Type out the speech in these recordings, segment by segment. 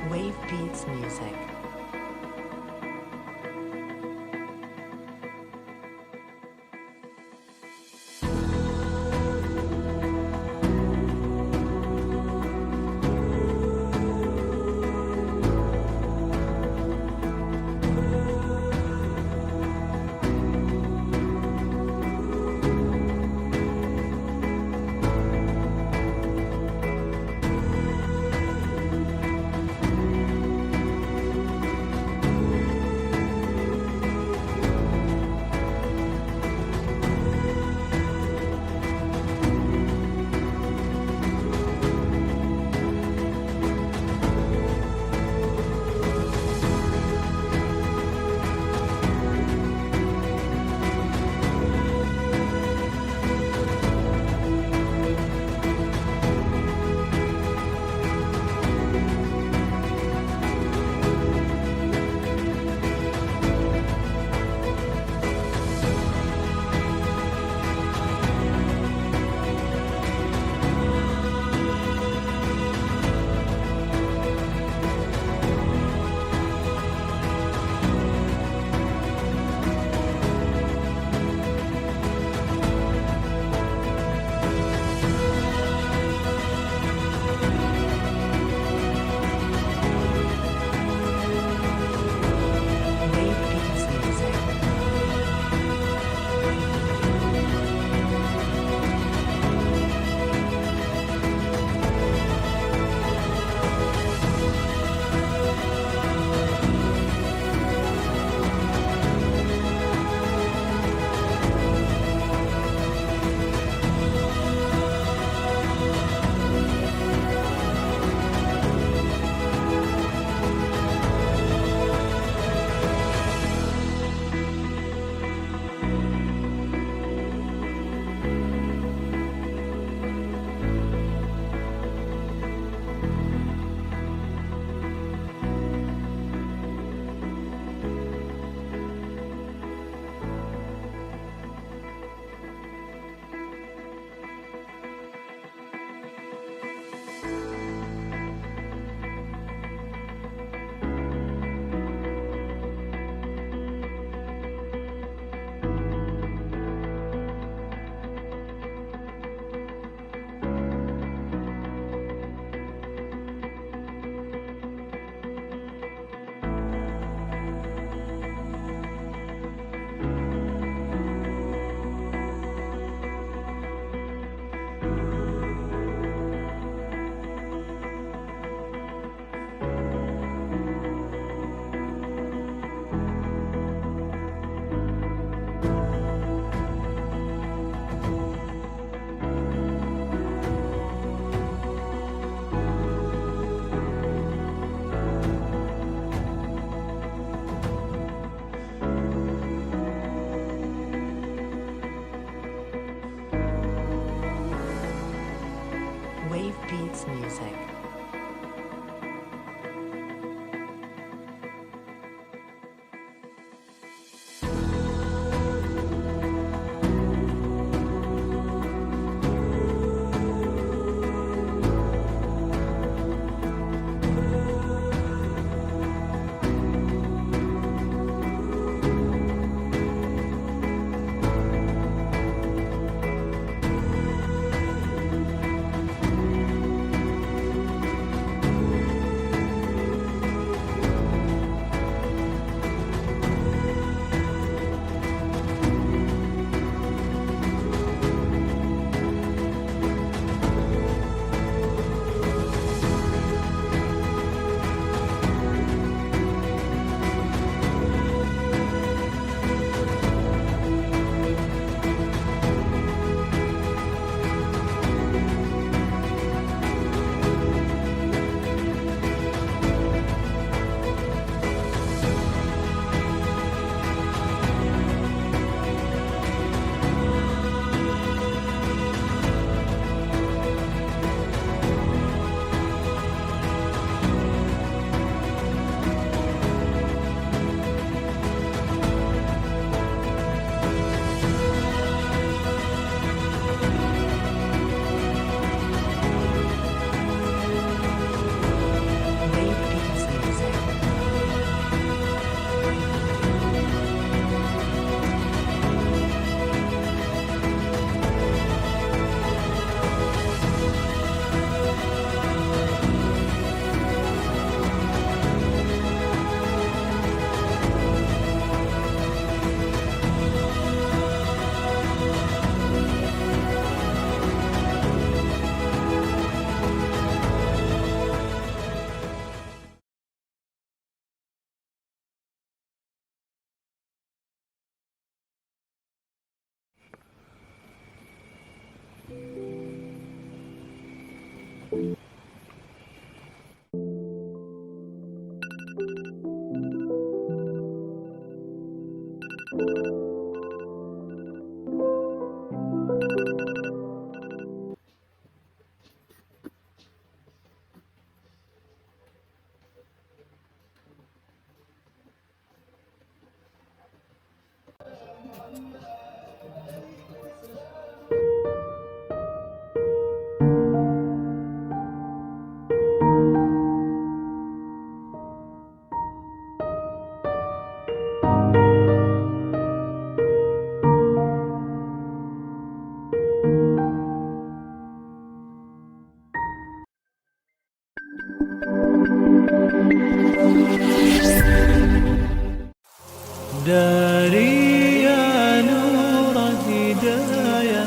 Wave Beats Music. داري يا نور هدايا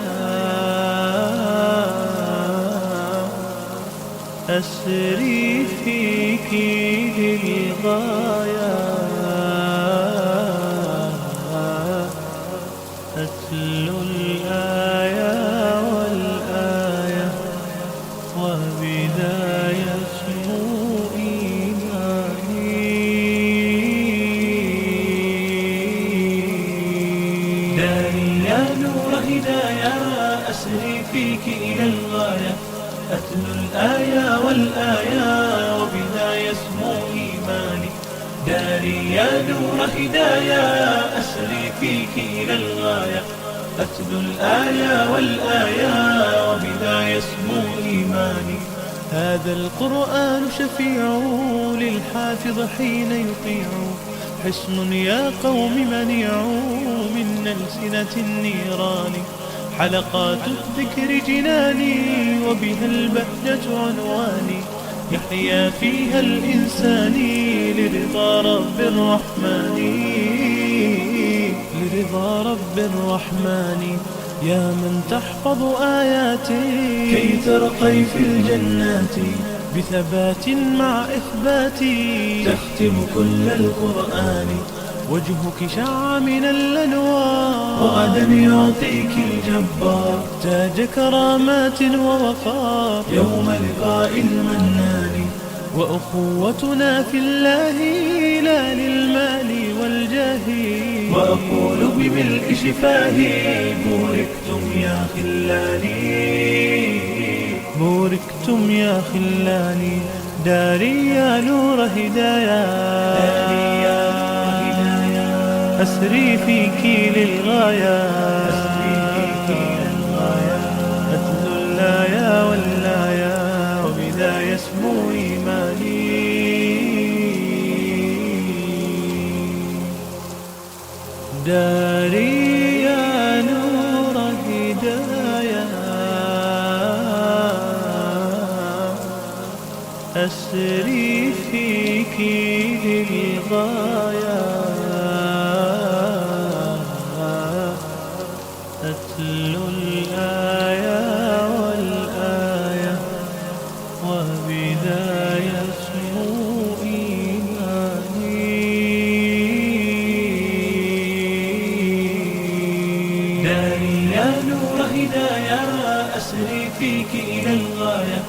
أسري فيك للغاية أتلو الآية والآية وبذا يسمو إيماني داري يا نور هدايا أسري فيك إلى الغاية أتلو الآية والآية وبذا يسمو إيماني داري يا نور هدايا أسري فيك إلى الغاية أتلو الآية والآية وبذا يسمو إيماني هذا القرآن شفيع للحافظ حين يطيع حصن يا قوم منيع من ألسنة النيران حلقات الذكر جناني وبها البهجة عنواني يحيا فيها الإنسان لرضا رب الرحمن لرضا رب الرحمن يا من تحفظ آياتي كي ترقي في الجنات بثبات مع إثباتي تختم كل القرآن وجهك شع من الأنوار وغدا يعطيك الجبار تاج كرامات ووقار يوم لقاء المنان وأخوتنا في الله لا للمال والجاه وأقول بملء شفاهي بوركتم يا خلاني بوركتم يا خلاني داري يا نور هدايا أسري فيك للغاية أتلو الآية والآية وبذا يسمو إيماني داري يا نور هدايا أسري فيك للغاية أتلو الآية والآية وبذا يسمو إيماني داري يا نور هدايا أسري فيك إلى الغاية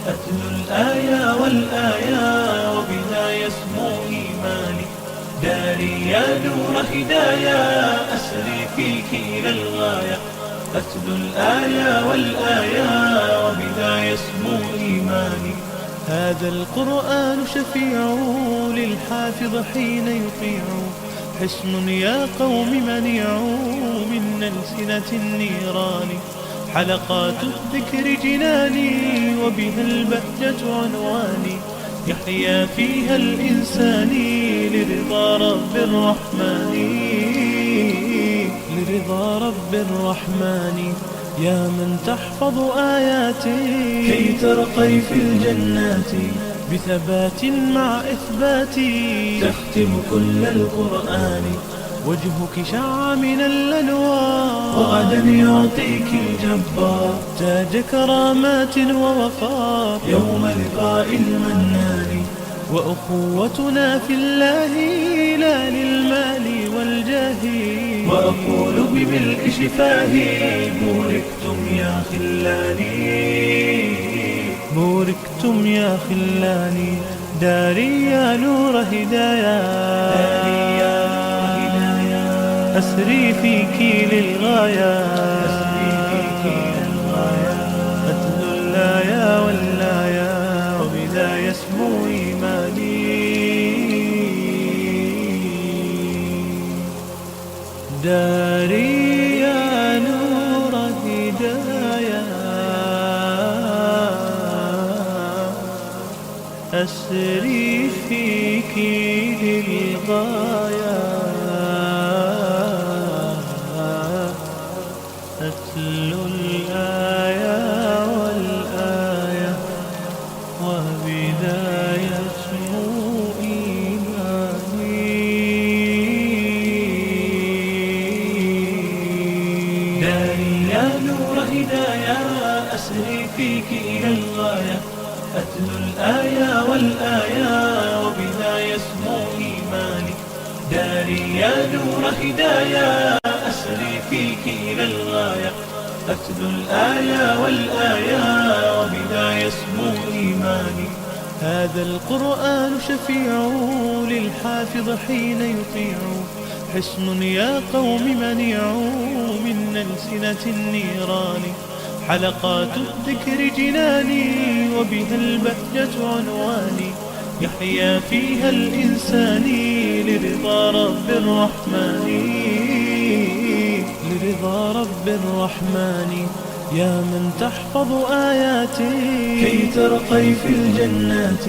أتلو الآية والآية وبذا يسمو إيماني داري يا نور هدايا أسري فيك إلى الغاية أتلو الآية والآية وبذا يسمو إيماني هذا القرآن شفيع للحافظ حين يطيع حصن يا قوم منيع من ألسنة النيران حلقات الذكر جناني وبها البهجة عنواني يحيا فيها الإنسان لرضا رب الرحمن لرضا رب الرحمن يا من تحفظ آياتي كي ترقي في الجنات بثبات مع إثباتي تختم كل القرآن وجهك شع من الأنوار وغدا يعطيك الجبار تاج كرامات ووقار يوم لقاء المنان وأخوتنا في الله لا للمال والجاه وأقول بملء شفاهي بوركتم يا خلاني بوركتم يا خلاني داري يا نور هدايا، أسري فيك للغاية، أتلو الآيا والآيا وبذا يسمو إيماني. داري يا نور هدايا، أسري فيك للغاية، أتلو الآية والآية وبذا يسمو إيماني. داري يا نور هدايا، أسري فيك إلى الغاية، أتلو الآية والآية وبذا يسمو إيماني. داري يا نور هدايا، أسري فيك إلى الغاية، أتلو الآية والآية وبذا يسمو إيماني. هذا القرآن شفيع للحافظ حين يطيع، حصن يا قوم منيع من ألسنة النيران. حلقات الذكر جناني وبها البهجة عنواني، يحيا فيها الإنسان لرضا رب الرحمن، لرضا رب الرحمن. يا من تحفظ آياتي كي ترقي في الجنات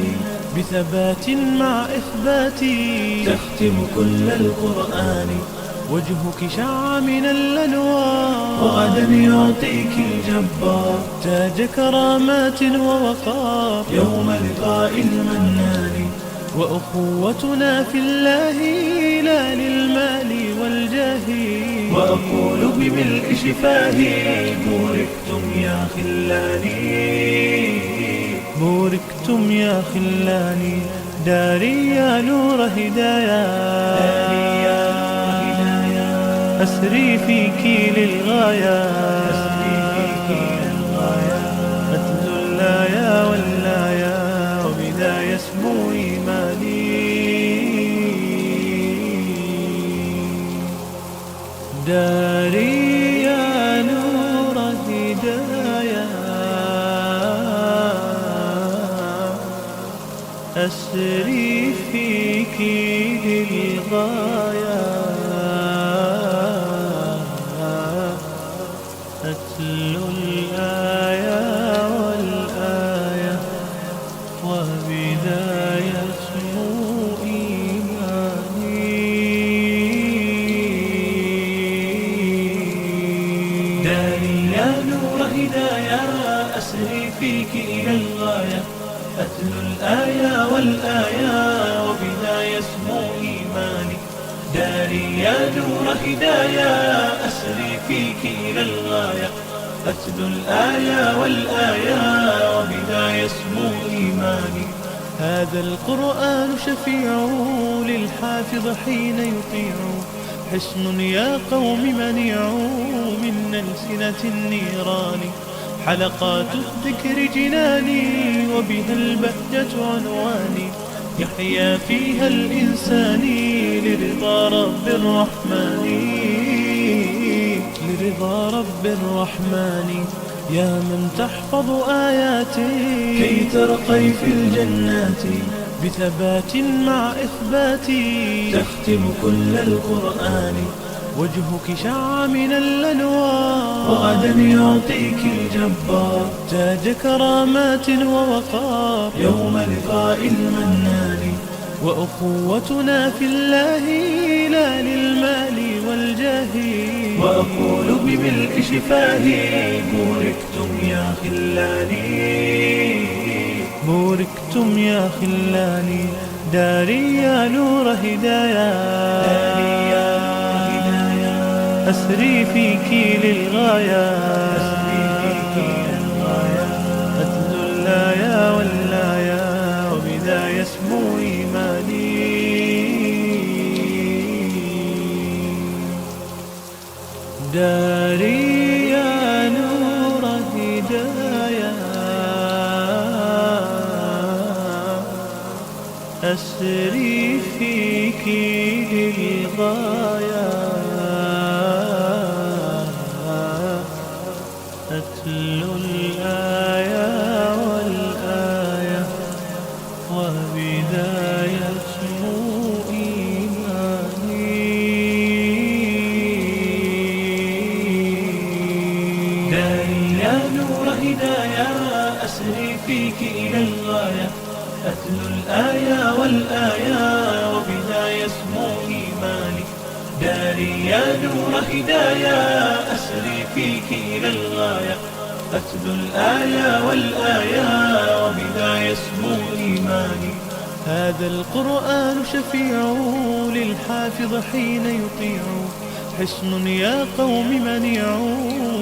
بثبات مع إثباتي، تختم كل القرآن وجهك شع من الأنوار، وغدا يعطيك الجبار تاج كرامات ووقار يوم لقاء المنان. وأخوتنا في الله لا للمال والجاه، وأقول بملء شفاهي بوركتم يا خلاني، بوركتم يا خلاني. داري يا نور هدايا، أسري فيك للغاية، أتلو الآيا والآيا وبذا يسمو إيماني. داري يا نور هدايا، أسري فيك للغاية، أتلو الآية والآية وبذا يسمو إيماني. داري يا نور هدايا، أسري فيك إلى الغاية، أتلو الآية والآية وبذا يسمو إيماني. داري يا نور هدايا، أسري فيك إلى الغاية، أتلو الآية والآية وبذا يسمو إيماني. هذا القرآن شفيع للحافظ حين يطيع، حصن يا قوم منيع من ألسنة النيران. حلقات الذكر جناني وبها البهجة عنواني، يحيا فيها الإنسان لرضا رب الرحمن، لرضا رب الرحمن. يا من تحفظ آياتي كي ترقي في الجنات بثبات مع إثباتي، تختم كل القرآن وجهك شع من الأنوار، وغدا يعطيك الجبار تاج كرامات ووقار يوم لقاء المنان. وأخوتنا في الله لا للمال والجاه، وأقول بملء شفاهي بوركتم يا خلاني، بوركتم يا خلاني. داري يا نور هدايا، أسري فيك للغاية، أتلو الآيا والآيا وبذا يسمو إيماني. داري يا نور هدايا، أسري فيك للغاية، أتلو الآية والآية، وبذا يسمو إيماني. داري يا نور هدايا، أسري فيك إلى الغاية، أتلو الآية والآية، وبذا يسمو إيماني. داري يا نور هدايا، أسري فيك إلى الغاية، أتلو الآية والآية، وبذا يسمو إيماني. هذا القرآن شفيع للحافظ حين يطيع، حصن يا قوم منيع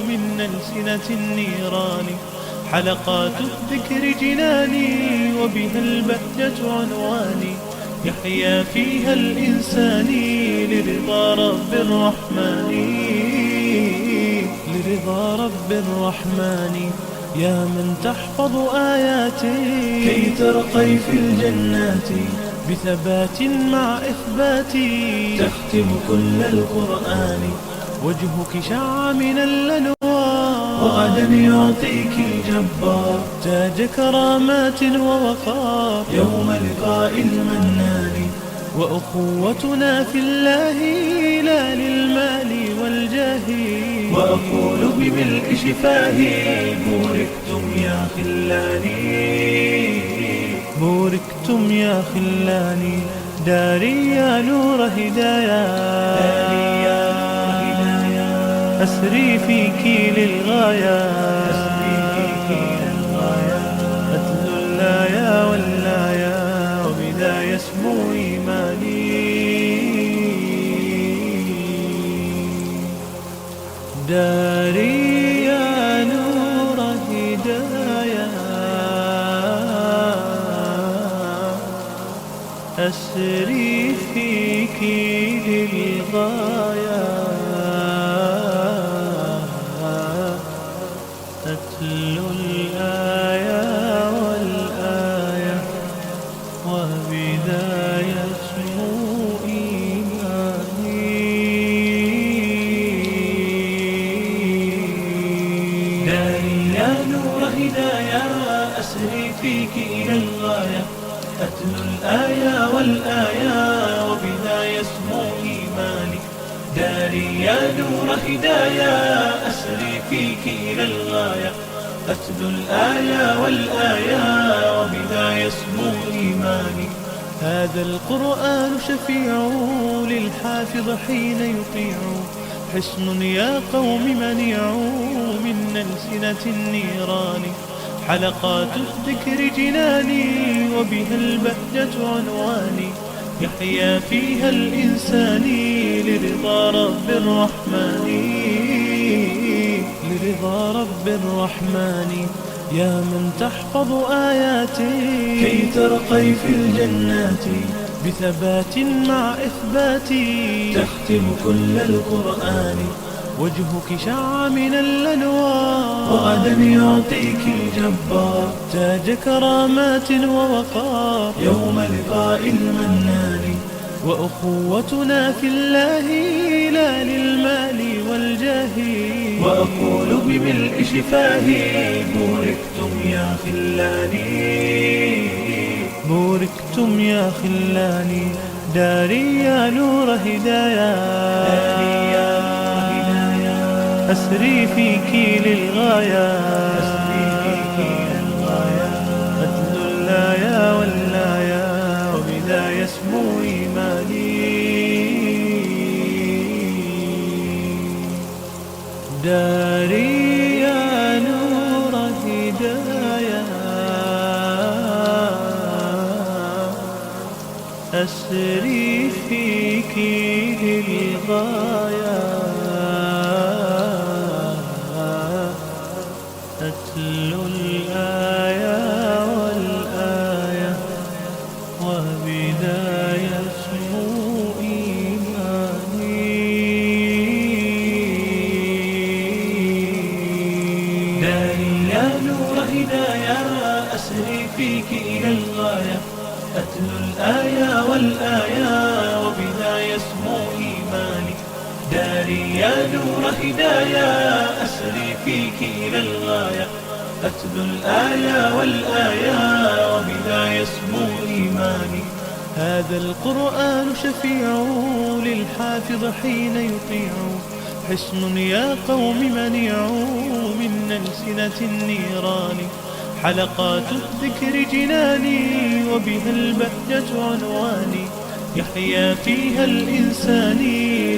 من ألسنة النيران. حلقات الذكر جناني، وبها البهجة عنواني، يحيا فيها الإنسان لرضا رب الرحمن، لرضا رب الرحمن. يا من تحفظ آياتي كي ترقي في الجنات، بثبات مع إثباتي تختم كل القرآن. وجهك شع من الأنوار، وغدا يعطيك الجبار تاج كرامات ووقار، يوم لقاء المنان. وأخوتنا في الله لا للمال والجاه، وأقول بملء شفاهي بوركتم يا خلاني، بوركتم يا خلاني. داري يا نور هدايا، داري يا نور هدايا، أسري فيك للغاية، أسري فيك للغاية، أتلو الآية والآية، وبذا يسمو إيماني. داري يا نور هدايا، أسري فيك للغاية، أتلو الآية والآية، وبذا يسمو إيماني. داري يا نور هدايا، أسري فيك إلى الغاية، أتلو الآية والآية، وبذا يسمو إيماني. داري يا نور هدايا، أسري فيك إلى الغاية، أتلو الآية والآية، وبذا يسمو إيماني. هذا القرآن شفيع للحافظ حين يطيع، حصن يا قوم منيع من ألسنة النيران. حلقات الذكر جناني، وبها البهجة عنواني، يحيا فيها الإنسان لرضا رب الرحمن، لرضا رب الرحمن. يا من تحفظ آياتي كي ترقي في الجنات، بثبات مع إثباتي تختم كل القرآن. وجهك شع من الأنوار، وغدا يعطيك الجبار تاج كرامات ووقار، يوم لقاء المنان. وأخوتنا في الله لا للمال والجاه، وأقول بملء شفاهي بوركتم يا خلاني، بوركتم يا خلاني. داري يا نور هدايا، داري يا نور هدايا، أسري فيك للغاية، أسري فيك للغاية، أتلو الآية والآية، وبذا يسمو إيماني. داري يا نور هدايا، أسري فيك للغاية، أتلو الآية والآية، وبذا يسمو إيماني. داري يا نور هدايا، أسري فيك إلى الغاية، أتلو الآية والآية وبها يسمو إيماني. داري يا نور هدايا أسري فيك إلى الغاية. أتلو الآية والآية وبها يسمو إيماني. هذا القرآن شفيع للحافظ حين يطيع، حصن يا قوم منيع من ألسنة النيران. حلقات الذكر جناني وبها البهجة عنواني، يحيا فيها الإنسان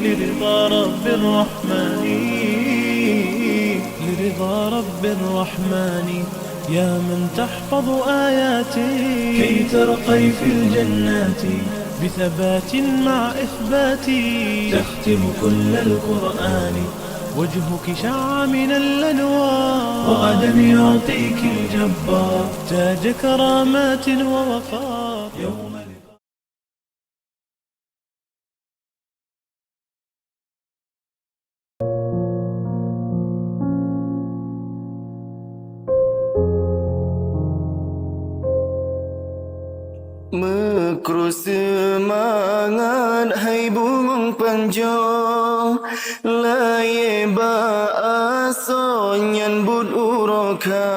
لرضا رب الرحمن. لرضا رب الرحمن. يا من تحفظ آياتي كي ترقي في الجنات بثبات مع إثباتي، تختم كل القرآن. وجهك شع من الأنوار وغدا يعطيك الجبار تاج كرامات ووقار يوم. Mekru semangat hai bungung panjo, laye ba aso nyambut uroka,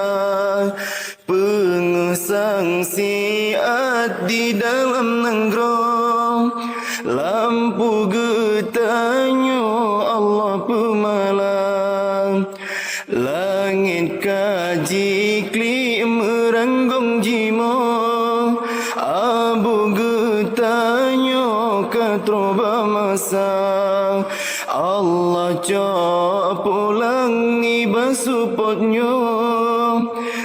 pengesang siat di dalam nanggrong, lampu getanyo Allah pemalang, langit kaji kli meranggong jimo, abu getanyo katroba masa, Allah cok pulang iba supotnyo,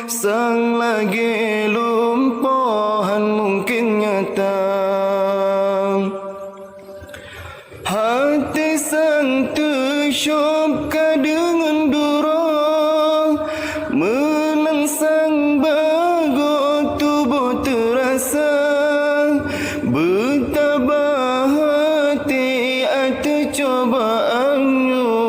sang lagi lumpuhan mungkin nyata. Hati sang tersyop dengan durang, melangsang bagot tubuh terasa, bertabah hati atas cobaannya,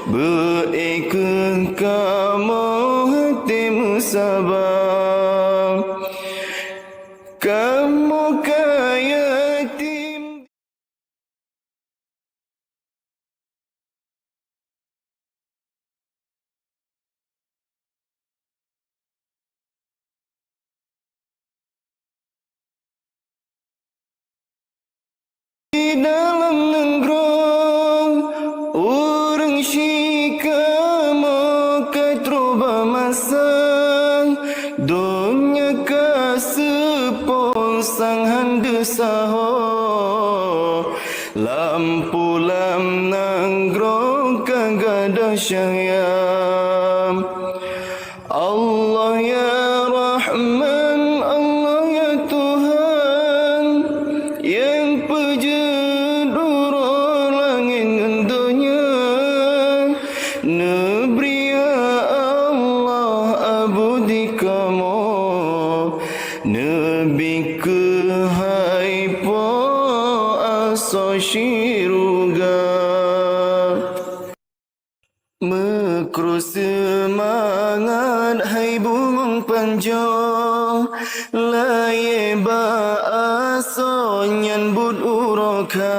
berikan kamu hatimu sabar, kamu kaya tim. Di dalam nenggrong orang syikamo katroba masang, dunia kasepon sang hande saho, lampu lam nenggrong kagada syayam. Allah ya Rahman, Allah ya Tuhan, yang pejedur langit dan dunia, Nabi ya Allah abudi kamu, Nabi kehai po aso syiruga. Mekru semangat hai bungung panjo, laye ba aso nyambut uroka,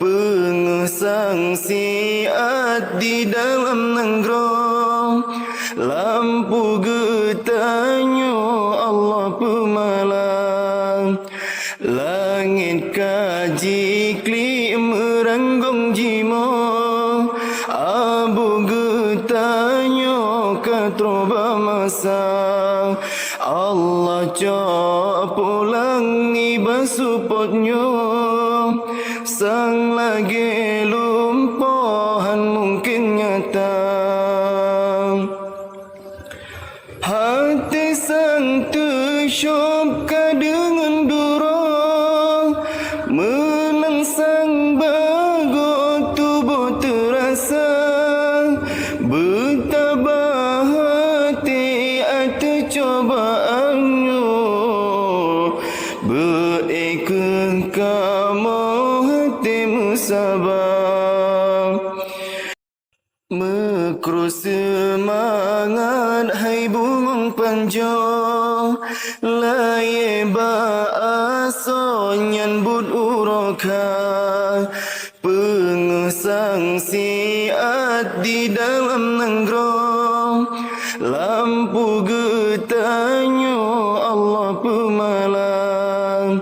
pengesang siat di dalam nanggrong, lampu getanyo Allah pemalang, langit kaji kli meranggong jimo, abu getanyo katroba masa, Allah cok pulang iba supotnyo, sang lagi lumpuhan mungkin nyata. Hati sang tersyop dengan durang, melangsang bagot tubuh terasa, bertabah hati atas cobaannya, berikan kamu hatimu sabar, mekru semangat hai bungung panjo laye ba aso nyan bud uroka pengesang siat di dalam nanggrong lampu getanyo Allah pemalang